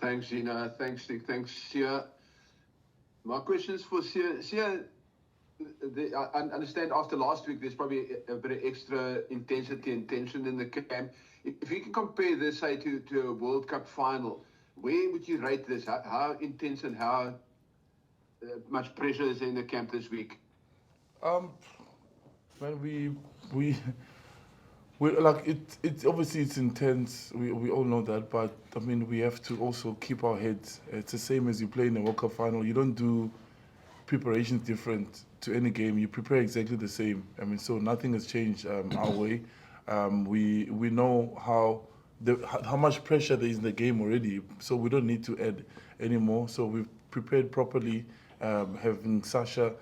Thanks, Gina. Thanks, Nick. Thanks, Siya. My question is for Siya. Siya, I understand after last week there's probably a bit of extra intensity and tension in the camp. If you can compare this, say, to a World Cup final, where would you rate this? How intense and how much pressure is in the camp this week? When we like it's obviously it's intense. We all know that, but I mean we have to also keep our heads. It's the same as you play in a World Cup final. You don't do preparations different to any game. You prepare exactly the same. I mean, so nothing has changed our way. We know how much pressure there is in the game already, so we don't need to add anymore. So we've prepared properly, having Sasha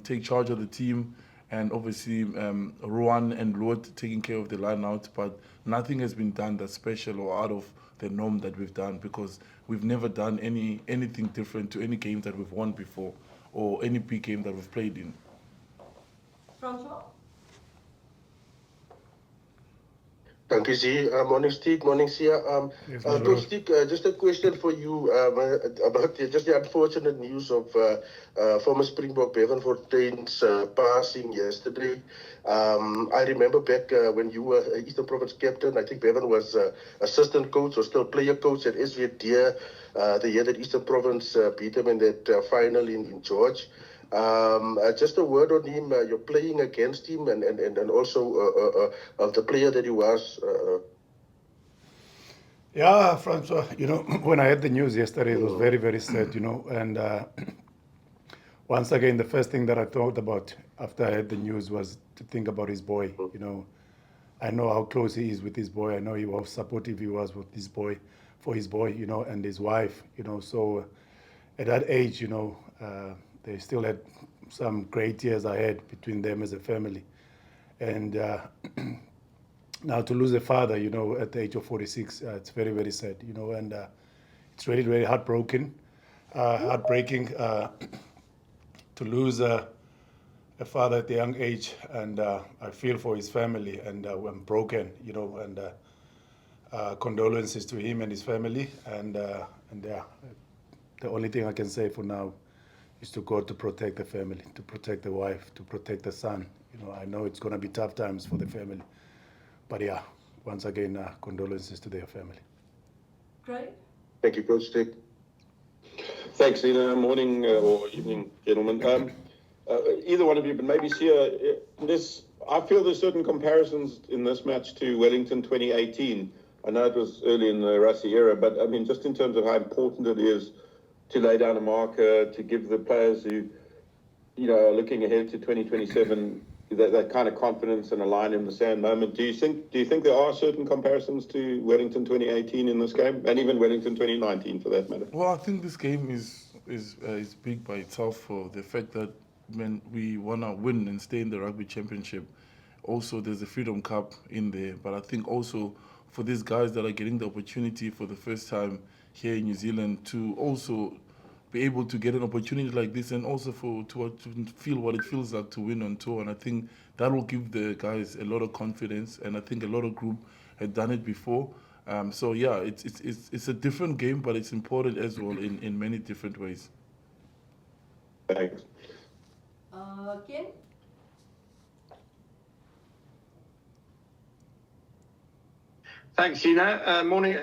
take charge of the team, and obviously Rowan and Lord taking care of the line out. But nothing has been done that's special or out of the norm that we've done, because we've never done anything different to any game that we've won before or any big game that we've played in. Francois? Thank you, Z. Morning, Stick. Morning, Siya. Coach Stick, just a question for you about just the unfortunate news of former Springbok Bevan Fortuyn's passing yesterday. I remember back when you were Eastern Province captain, I think Bevan was assistant coach or still player coach at SVD the year that Eastern Province beat him in that final in George. Just a word on him. You're playing against him, and also of the player that he was. Yeah, Francois. When I heard the news yesterday, it was very, very sad. And once again, the first thing that I thought about after I heard the news was to think about his boy. I know how close he is with his boy. I know how supportive he was with his boy, for his boy. And his wife. So at that age, they still had some great years ahead between them as a family. And now to lose a father, at the age of 46, it's very, very sad, and it's really, really heartbreaking to lose a father at a young age. And I feel for his family, and I'm broken, and condolences to him and his family. And yeah, the only thing I can say for now is to God to protect the family, to protect the wife, to protect the son. I know it's going to be tough times for the family. But yeah, once again, condolences to their family. Great. Thank you, Coach Stick. Thanks, Ina. Morning or evening, gentlemen. Either one of you, but maybe Siya, I feel there's certain comparisons in this match to Wellington 2018. I know it was early in the Rassie era, but I mean, just in terms of how important it is to lay down a marker, to give the players who, are looking ahead to 2027 that kind of confidence and a line in the sand moment. Do you think there are certain comparisons to Wellington 2018 in this game, and even Wellington 2019 for that matter? Well, I think this game is big by itself for the fact that when we want to win and stay in the Rugby Championship, also there's the Freedom Cup in there. But I think also for these guys that are getting the opportunity for the first time here in New Zealand to also be able to get an opportunity like this, and also to feel what it feels like to win on tour. And I think that will give the guys a lot of confidence, and I think a lot of group had done it before. So yeah, it's a different game, but it's important as well in many different ways. Thanks. Ken? Thanks, Gina. Morning.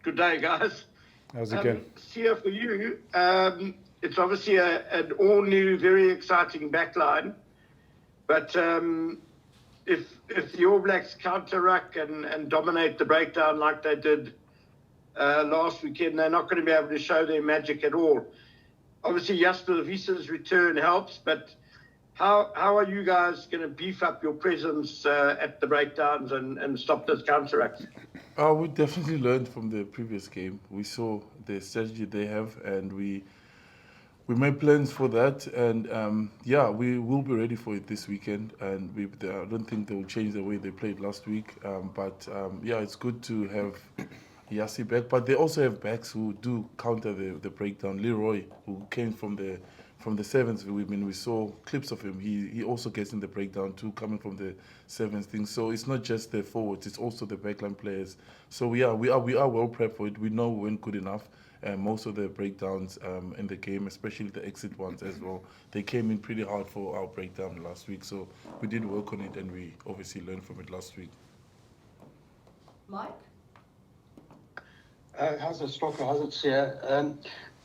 Good day, guys. How's it going? Siya, for you, it's obviously an all-new, very exciting backline. But if the All Blacks counter-ruck and dominate the breakdown like they did last weekend, they're not going to be able to show their magic at all. Obviously, Jasper Wiese's return helps, but how are you guys going to beef up your presence at the breakdowns and stop those counter-rucks? We definitely learned from the previous game. We saw the strategy they have, and we made plans for that. And yeah, we will be ready for it this weekend. And I don't think they will change the way they played last week. But yeah, it's good to have Yassi back. But they also have backs who do counter the breakdown. Leroy, who came from from the sevens. We saw clips of him. He also gets in the breakdown too, coming from the sevens thing. So it's not just the forwards; it's also the backline players. So we are well prepped for it. We know we weren't good enough. Most of the breakdowns in the game, especially the exit ones as well, they came in pretty hard for our breakdown last week. So we did work on it, and we obviously learned from it last week. Mike? How's it, Stocker? How's it, Siya?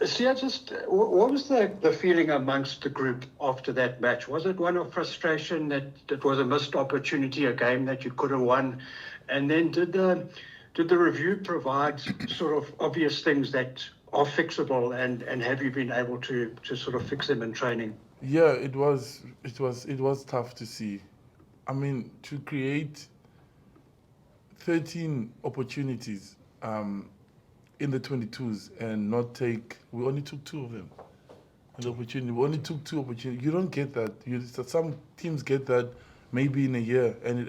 Siya, just what was the feeling amongst the group after that match? Was it one of frustration that it was a missed opportunity, a game that you could have won? And then did the review provide sort of obvious things that are fixable, and have you been able to sort of fix them in training? Yeah, it was tough to see. I mean, to create 13 opportunities in the 22s and not take, we only took 2 of them. The opportunity, we only took 2 opportunities. You don't get that. Some teams get that maybe in a year, and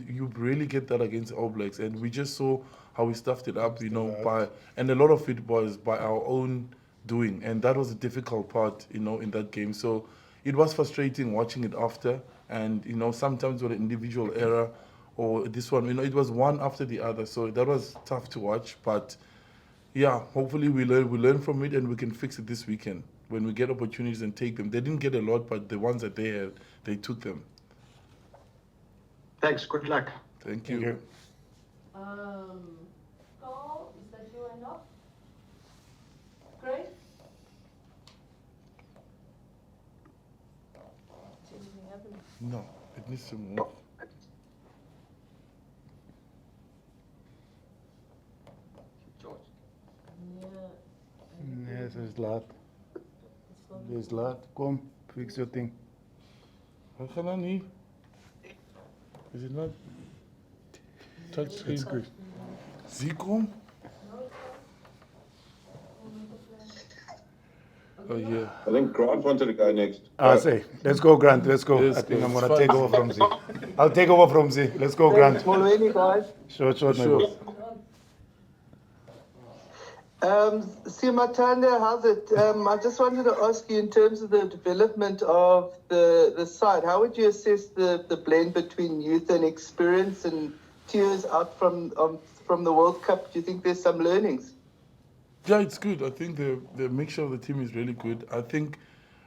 you really get that against All Blacks. And we just saw how we stuffed it up, and a lot of it was by our own doing, and that was a difficult part, in that game. So it was frustrating watching it after, and sometimes with an individual error, or this one, it was one after the other. So that was tough to watch, but yeah, hopefully we learn from it, and we can fix it this weekend when we get opportunities and take them. They didn't get a lot, but the ones that they had, they took them. Thanks. Good luck. Thank you. Thank you. Carl, is that you enough? Craig? No, it needs to move. Yes, there's laat. There's laat. Kom, fix your thing. Wat gaan dan niet? Is it not touchscreen? It's good. Zikom? Oh yeah. I think Grant wanted to go next. Say, let's go, Grant. Let's go. Yes, I think I'm it's gonna take fine. over from Z. I'll take over from Z. Let's go, Grant. Molweni, guys. Short, my Sure. boss. Siya, how's it? I just wanted to ask you, in terms of the development of the side, how would you assess the blend between youth and experience and tiers out from the World Cup? Do you think there's some learnings? Yeah, it's good. I think the mixture of the team is really good. I think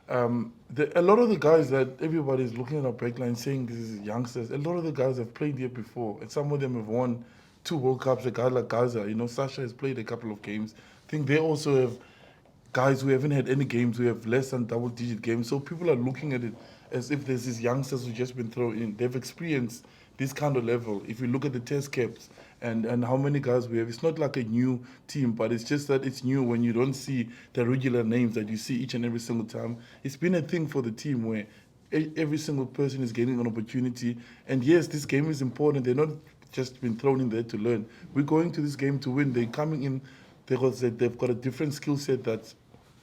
a lot of the guys that everybody's looking at our backline saying this is youngsters, a lot of the guys have played here before, and some of them have won 2 World Cups. A guy like Gaza, Sasha has played a couple of games. I think they also have guys who haven't had any games, who have less than double-digit games. So people are looking at it as if there's these youngsters who've just been thrown in. They've experienced this kind of level. If you look at the test caps and how many guys we have, it's not like a new team, but it's just that it's new when you don't see the regular names that you see each and every single time. It's been a thing for the team where every single person is getting an opportunity. And yes, this game is important. They're not just been thrown in there to learn. We're going to this game to win. They're coming in because they've got a different skill set that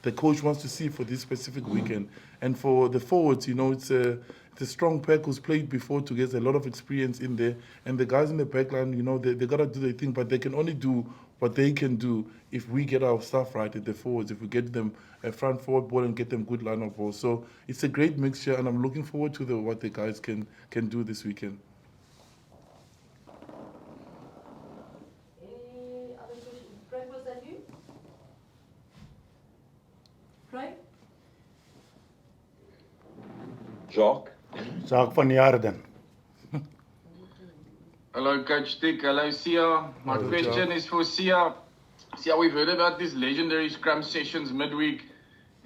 the coach wants to see for this specific weekend. And for the forwards, it's a strong pack who's played before together, a lot of experience in there. And the guys in the backline, they got to do their thing, but they can only do what they can do if we get our stuff right at the forwards, if we get them a front forward ball and get them good line-up balls. So it's a great mixture, and I'm looking forward to what the guys can do this weekend. Any other questions? Craig, was that you? Craig? Jacques. Jacques van Jaarden. Hello, Coach Stick. Hello, Siya. My Hello, question Jack. is for Siya. Siya, we've heard about these legendary scrum sessions midweek,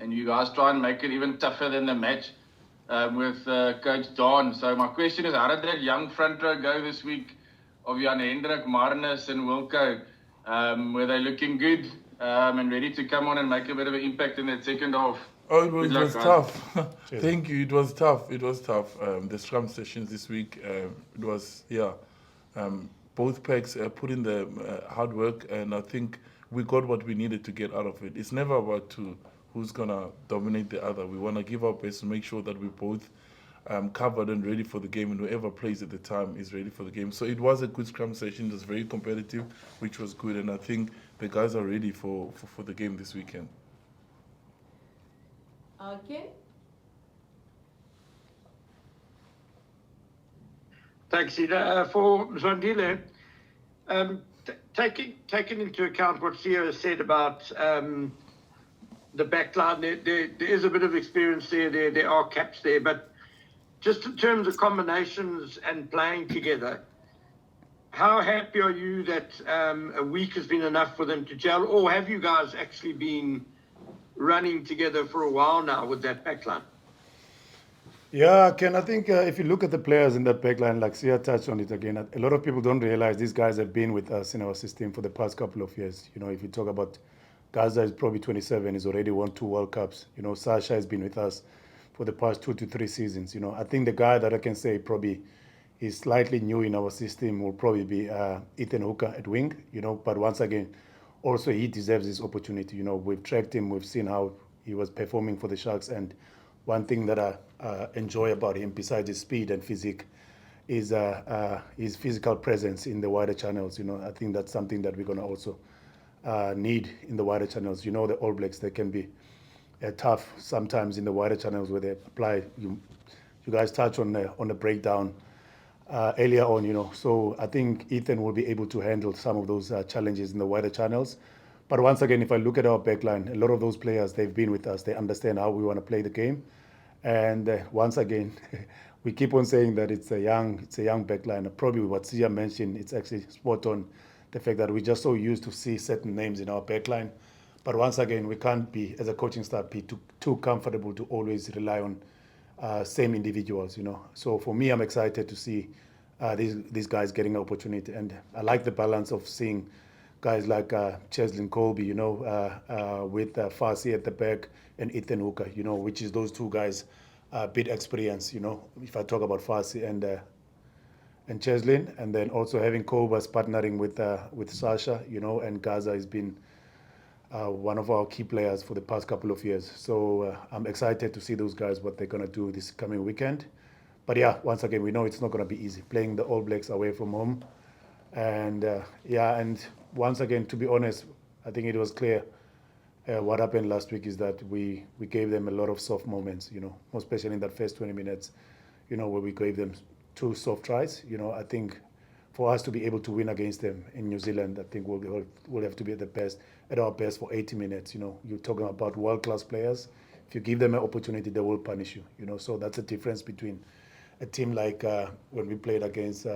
and you guys try and make it even tougher than the match with Coach Don. So my question is, how did that young front row go this week of Jan Hendrik, Marnus, and Wilco? Were they looking good and ready to come on and make a bit of an impact in that second half? Oh, it was guys. tough. Thank you. It was tough. The scrum sessions this week, it was, both packs put in the hard work, and I think we got what we needed to get out of it. It's never about who's going to dominate the other. We want to give our best to make sure that we're both covered and ready for the game, and whoever plays at the time is ready for the game. So it was a good scrum session. It was very competitive, which was good, and I think the guys are ready for the game this weekend. Ken? Thanks, Ida. For Mzwandile, taking into account what Siya has said about the backline, there is a bit of experience there. There are caps there, but just in terms of combinations and playing together, how happy are you that a week has been enough for them to gel, or have you guys actually been running together for a while now with that backline? Yeah, Ken, I think if you look at the players in that backline, like Siya touched on it again, a lot of people don't realize these guys have been with us in our system for the past couple of years. You know, if you talk about Gaza is probably 27, he's already won 2 World Cups. You know, Sasha has been with us for the past 2 to 3 seasons. You know, I think the guy that I can say probably is slightly new in our system will probably be Ethan Hooker at wing, you know, but once again, also he deserves this opportunity. You know, we've tracked him, we've seen how he was performing for the Sharks, and one thing that I enjoy about him, besides his speed and physique, is his physical presence in the wider channels. You know, I think that's something that we're going to also need in the wider channels. You know, the All Blacks, they can be tough sometimes in the wider channels where they apply. You guys touch on the breakdown earlier on, you know. So I think Ethan will be able to handle some of those challenges in the wider channels. But once again, if I look at our backline, a lot of those players, they've been with us. They understand how we want to play the game. And once again, we keep on saying that it's a young backline. Probably what Siya mentioned, it's actually spot on, the fact that we're just so used to see certain names in our backline. But once again, we can't be, as a coaching staff, be too comfortable to always rely on same individuals, you know. So for me, I'm excited to see these guys getting an opportunity. And I like the balance of seeing guys like Cheslin Colby, you know, with Farsi at the back and Ethan Hooker, you know, which is those 2 guys, bit experience, you know, if I talk about Farsi and Cheslin, and then also having Cobas partnering with Sasha, you know, and Gaza has been one of our key players for the past couple of years. So I'm excited to see those guys, what they're going to do this coming weekend. But yeah, once again, we know it's not going to be easy playing the All Blacks away from home. And and once again, to be honest, I think it was clear what happened last week is that we gave them a lot of soft moments, you know, especially in that first 20 minutes, you know, where we gave them 2 soft tries. You know, I think for us to be able to win against them in New Zealand, I think we'll have to be at our best for 80 minutes. You know, you're talking about world-class players. If you give them an opportunity, they will punish you, you know. So that's the difference between a team like when we played against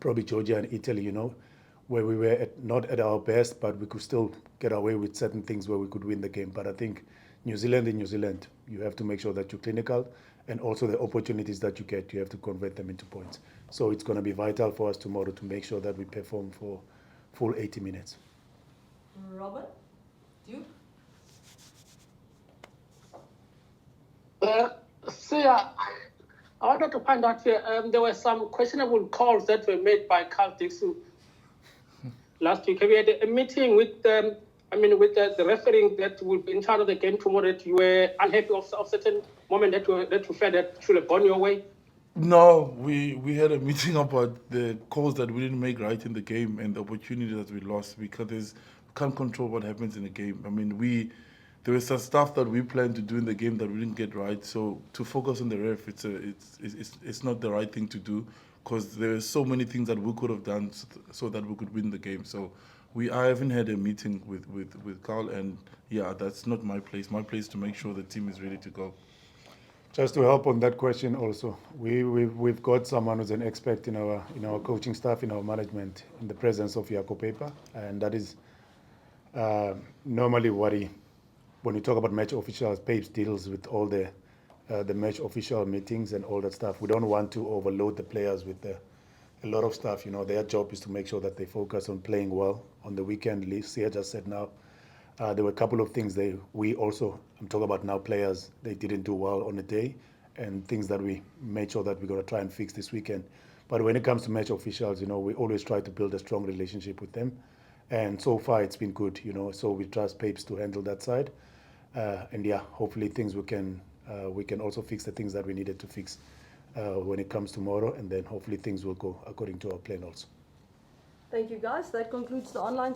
probably Georgia and Italy, you know, where we were not at our best, but we could still get away with certain things where we could win the game. But I think New Zealand, you have to make sure that you're clinical, and also the opportunities that you get, you have to convert them into points. So it's going to be vital for us tomorrow to make sure that we perform for full 80 minutes. Robert, Duke? Siya, I wanted to find out here, there were some questionable calls that were made by Carl Dixon last week. We had a meeting with the refereeing that will be in charge of the game tomorrow, that you were unhappy of certain moment that you felt that should have gone your way? No, we had a meeting about the calls that we didn't make right in the game and the opportunity that we lost, because we can't control what happens in the game. I mean, there was some stuff that we planned to do in the game that we didn't get right. So to focus on the ref, it's not the right thing to do, because there are so many things that we could have done so that we could win the game. So I haven't had a meeting with Carl, and yeah, that's not my place. My place is to make sure the team is ready to go. Just to help on that question also, we've got someone who's an expert in our coaching staff, in our management, in the presence of Jaco Paper, and that is normally when you talk about match officials, Papes deals with all the match official meetings and all that stuff. We don't want to overload the players with a lot of stuff. You know, their job is to make sure that they focus on playing well on the weekend. Siya just said now, there were a couple of things I'm talking about now, players, they didn't do well on the day, and things that we made sure that we're going to try and fix this weekend. But when it comes to match officials, you know, we always try to build a strong relationship with them. And so far it's been good, you know, so we trust Papes to handle that side. And yeah, hopefully things we can also fix the things that we needed to fix when it comes tomorrow, and then hopefully things will go according to our plan also. Thank you, guys. That concludes the online